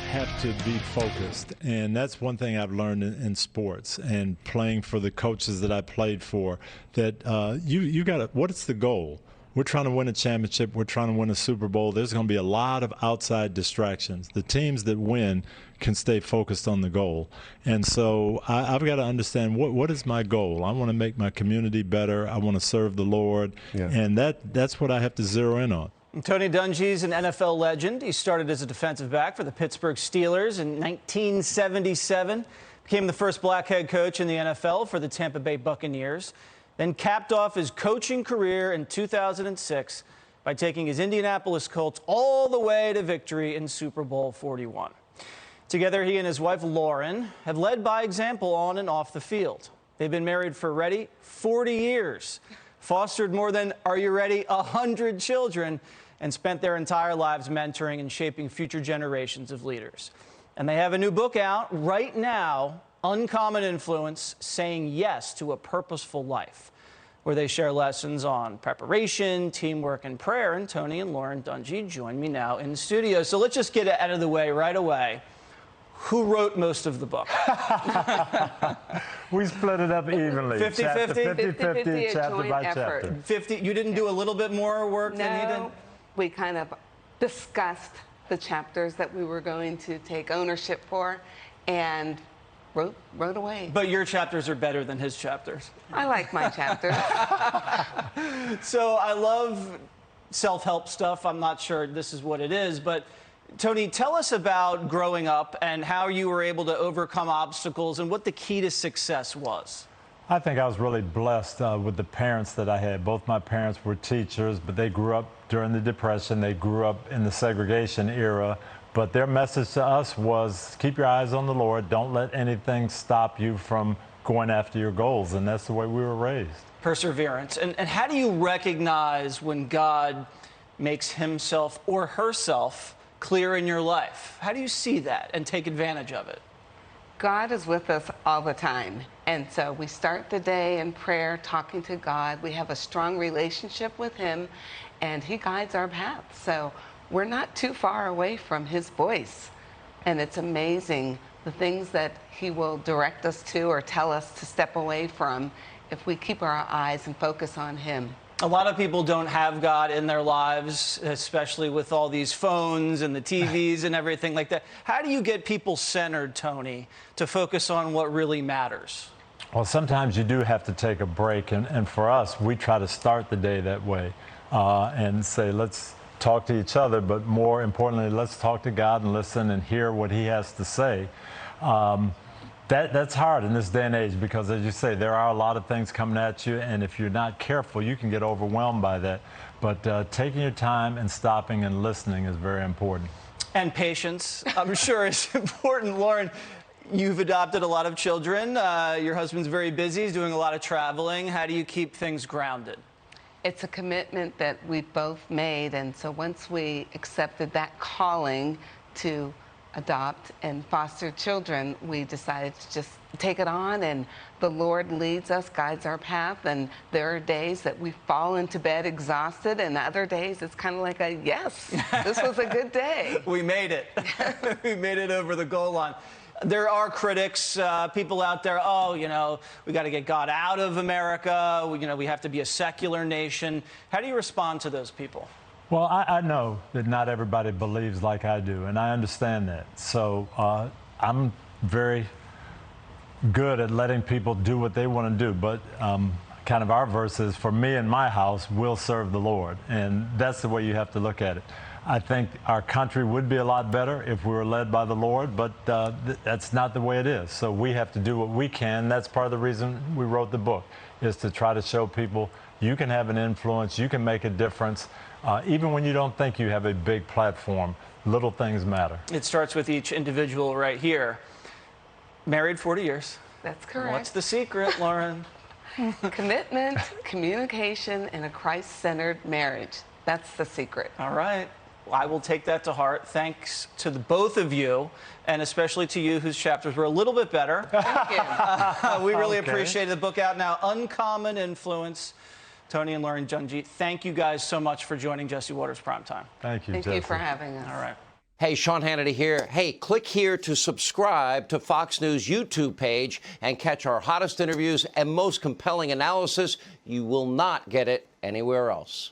have to be focused, and that's one thing I've learned in sports and playing for the coaches that I played for, that you got to, what's the goal? We're trying to win a championship. We're trying to win a Super Bowl. There's going to be a lot of outside distractions. The teams that win can stay focused on the goal. And so I've got to understand what is my goal. I want to make my community better. I want to serve the Lord. Yeah. And that's what I have to zero in on. Tony Dungy is an NFL legend. He started as a defensive back for the Pittsburgh Steelers in 1977, became the first black head coach in the NFL for the Tampa Bay Buccaneers, then capped off his coaching career in 2006 by taking his Indianapolis Colts all the way to victory in Super Bowl 41. Together, he and his wife, Lauren, have led by example on and off the field. They've been married for, ready, 40 years, fostered more than, are you ready, 100 children, and spent their entire lives mentoring and shaping future generations of leaders. And they have a new book out right now, Uncommon Influence, Saying Yes to a Purposeful Life, where they share lessons on preparation, teamwork, and prayer. And Tony and Lauren Dungy join me now in the studio. So let's just get it out of the way right away. Who wrote most of the book? We split it up evenly. 50-50? 50-50, chapter by chapter. 50. You didn't do a little bit more work than he did? No, we kind of discussed the chapters that we were going to take ownership for and wrote away. But your chapters are better than his chapters. I like my chapters. So I love self-help stuff. I'm not sure this is what it is, but Tony, tell us about growing up and how you were able to overcome obstacles and what the key to success was. I think I was really blessed with the parents that I had. Both my parents were teachers, but they grew up during the Depression. They grew up in the segregation era. But their message to us was, keep your eyes on the Lord. Don't let anything stop you from going after your goals. And that's the way we were raised. Perseverance. And how do you recognize when God makes himself or herself clear in your life? How do you see that and take advantage of it? God is with us all the time. And so we start the day in prayer, talking to God. We have a strong relationship with him, and he guides our path. So we're not too far away from his voice. And it's amazing the things that he will direct us to or tell us to step away from if we keep our eyes and focus on him. A lot of people don't have God in their lives, especially with all these phones and the TVs and everything like that. How do you get people centered, Tony, to focus on what really matters? Well, sometimes you do have to take a break. And for us, we try to start the day that way and say, let's talk to each other, but more importantly, let's talk to God and listen and hear what he has to say. That's hard in this day and age because, as you say, there are a lot of things coming at you, and if you're not careful, you can get overwhelmed by that. But taking your time and stopping and listening is very important. And patience, I'm sure, is important. Lauren, you've adopted a lot of children. Your husband's very busy. He's doing a lot of traveling. How do you keep things grounded? It's a commitment that we both made, and so once we accepted that calling to adopt and foster children, we decided to just take it on, and the Lord leads us, guides our path, and there are days that we fall into bed exhausted, and other days it's kind of like a, yes, this was a good day. We made it. We made it over the goal line. There are critics, people out there, oh, you know, we got to get God out of America, we have to be a secular nation. How do you respond to those people? Well, I know that not everybody believes like I do, and I understand that. So I'm very good at letting people do what they want to do. But kind of our verse is, for me and my house, we'll serve the Lord. And that's the way you have to look at it. I think our country would be a lot better if we were led by the Lord, but that's not the way it is. So we have to do what we can. That's part of the reason we wrote the book, is to try to show people you can have an influence, you can make a difference. Even when you don't think you have a big platform, little things matter. It starts with each individual right here. Married 40 years. That's correct. What's the secret, Lauren? Commitment, communication, and a Christ-centered marriage. That's the secret. All right. I will take that to heart. Thanks to the both of you, and especially to you whose chapters were a little bit better. Thank you. We really appreciate the book out now, Uncommon Influence. Tony and Lauren Dungy, thank you guys so much for joining Jesse Watters Primetime. Thank you, Thank Jesse. you for having us. All right. Hey, Sean Hannity here. Hey, click here to subscribe to Fox News YouTube page and catch our hottest interviews and most compelling analysis. You will not get it anywhere else.